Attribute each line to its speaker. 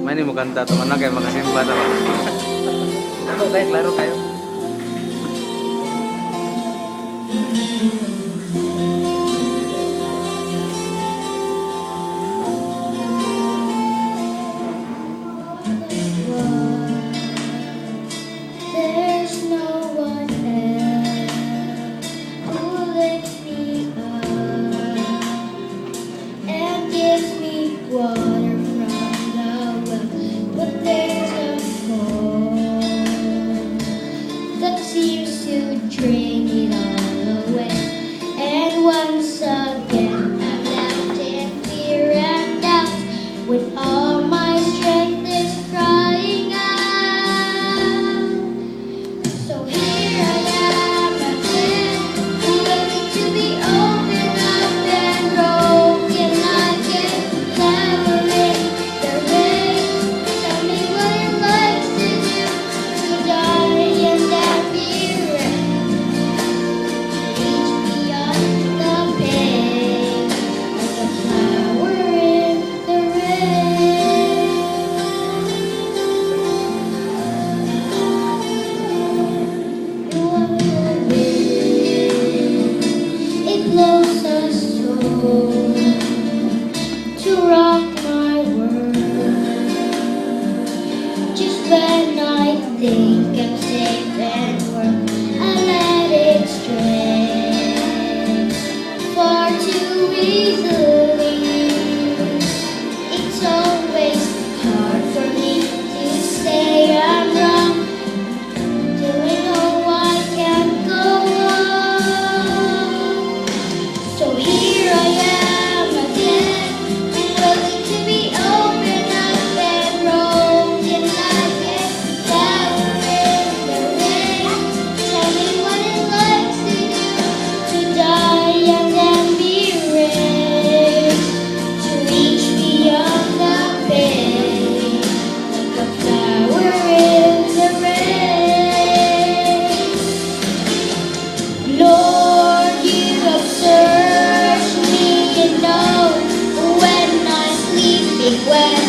Speaker 1: Mani mo kanta to mana kay makasimba ta. Klaro kayo.
Speaker 2: There's no one else who lifts me up and gives me water from the well. But there's a force that seems to drain it all away. And once again, I'm left in fear and doubt when all my strength is crying out. So here I am again, willing to be opened up and broken like a flower in the rain. Tell me what it likes to do to die and then be raised. Reach beyond the pain, like a flower in the rain. It blows a storm to rock my world. Just when I think I'm safe and warm, I let it stray far too easily. It's always hard for me to say I'm wrong, doing all I can go on. So here I am again, willing to be open up and broken like a flower in the rain. Tell me what it likes to do to die and then be raised, to reach beyond the pain, like a flower in the rain. Lord, you have searched me and know when I'm sleeping, when